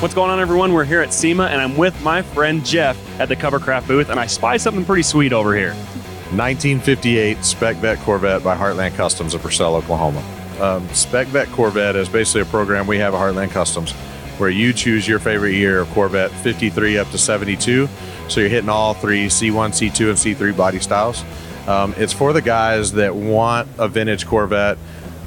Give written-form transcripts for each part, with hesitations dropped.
What's going on, everyone? We're here at SEMA, and I'm with my friend Jeff at the Covercraft booth, and I spy something pretty sweet over here. 1958 Spec Vet Corvette by Heartland Customs of Purcell, Oklahoma. Spec Vet Corvette is basically a program we have at Heartland Customs where you choose your favorite year of Corvette, 53 up to 72. So you're hitting all three, C1, C2, and C3 body styles. It's for the guys that want a vintage Corvette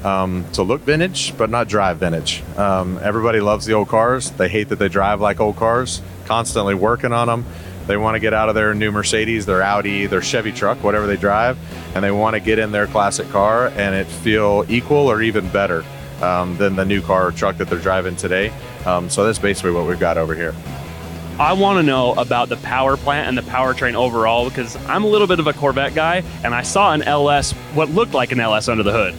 to look vintage, but not drive vintage. Everybody loves the old cars. They hate that they drive like old cars, constantly working on them. They want to get out of their new Mercedes, their Audi, their Chevy truck, whatever they drive, and they want to get in their classic car and it feel equal or even better than the new car or truck that they're driving today. So that's basically what we've got over here. I want to know about the power plant and the powertrain overall, because I'm a little bit of a Corvette guy, and I saw an LS, what looked like an LS under the hood.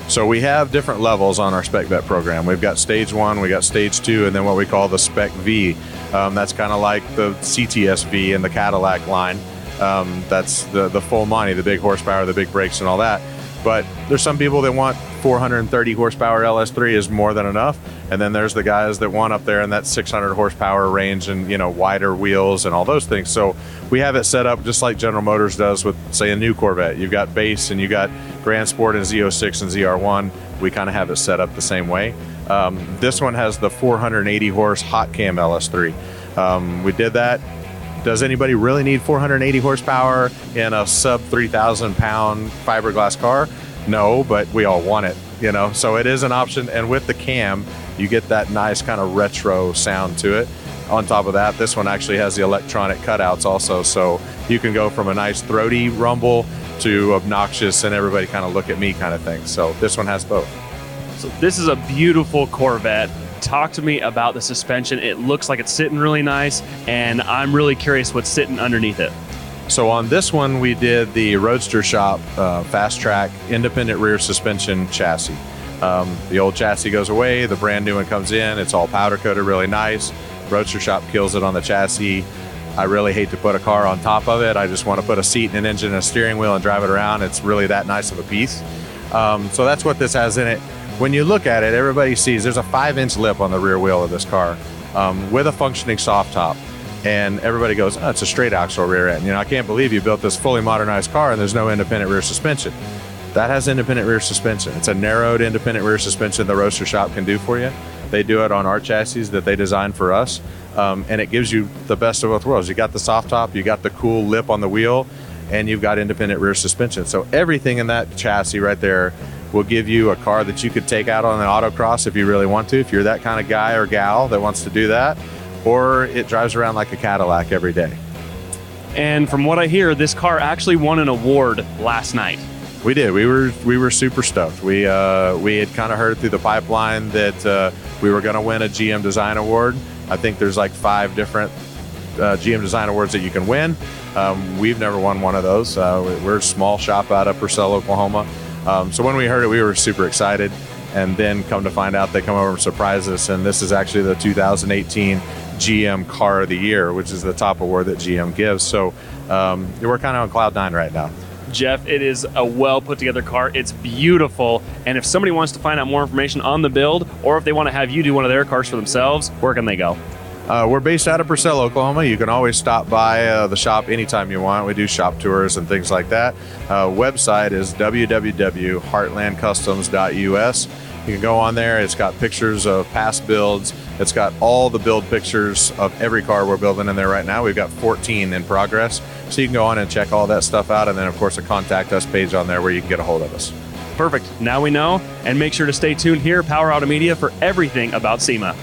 So we have different levels on our Spec Vet program. We've got stage 1, we got stage 2, and then what we call the Spec V. That's kind of like the CTS V in the Cadillac line. That's the full money, the big horsepower, the big brakes and all that. But there's some people that want 430 horsepower LS3 is more than enough. And then there's the guys that want up there in that 600 horsepower range and, you know, wider wheels and all those things. So we have it set up just like General Motors does with, say, a new Corvette. You've got base and you got Grand Sport and Z06 and ZR1. We kind of have it set up the same way. This one has the 480 horse hot cam LS3. We did that. Does anybody really need 480 horsepower in a sub 3,000 pound fiberglass car? No, but we all want it, you know, so it is an option. And with the cam, you get that nice kind of retro sound to it. On top of that, this one actually has the electronic cutouts also. So you can go from a nice throaty rumble to obnoxious and everybody kind of look at me kind of thing. So this one has both. So this is a beautiful Corvette. Talk to me about the suspension. It looks like it's sitting really nice, and I'm really curious what's sitting underneath it. So on this one, we did the Roadster Shop Fast Track independent rear suspension chassis. The old chassis goes away, the brand new one comes in, it's all powder coated really nice. Roadster Shop kills it on the chassis. I really hate to put a car on top of it. I just want to put a seat and an engine and a steering wheel and drive it around. It's really that nice of a piece. So that's what this has in it. When you look at it, everybody sees there's a 5-inch lip on the rear wheel of this car with a functioning soft top. And everybody goes, oh, it's a straight axle rear end. You know, I can't believe you built this fully modernized car and there's no independent rear suspension. That has independent rear suspension. It's a narrowed independent rear suspension the Roadster Shop can do for you. They do it on our chassis that they designed for us. And it gives you the best of both worlds. You got the soft top, you got the cool lip on the wheel, and you've got independent rear suspension. So everything in that chassis right there will give you a car that you could take out on an autocross if you really want to, if you're that kind of guy or gal that wants to do that, or it drives around like a Cadillac every day. And from what I hear, this car actually won an award last night. We did. We were super stoked. We had kind of heard through the pipeline that we were going to win a GM Design Award. I think there's like 5 different GM Design Awards that you can win. We've never won one of those. We're a small shop out of Purcell, Oklahoma. So when we heard it, we were super excited, and then come to find out they come over and surprise us, and this is actually the 2018 GM Car of the Year, which is the top award that GM gives. So we're kind of on cloud 9 right now. Jeff, it is a well put together car. It's beautiful, and if somebody wants to find out more information on the build, or if they want to have you do one of their cars for themselves, where can they go? We're based out of Purcell, Oklahoma. You can always stop by the shop anytime you want. We do shop tours and things like that. Website is www.heartlandcustoms.us. You can go on there. It's got pictures of past builds. It's got all the build pictures of every car we're building in there right now. We've got 14 in progress. So you can go on and check all that stuff out. And then, of course, a contact us page on there where you can get a hold of us. Perfect. Now we know. And make sure to stay tuned here, Power Auto Media, for everything about SEMA.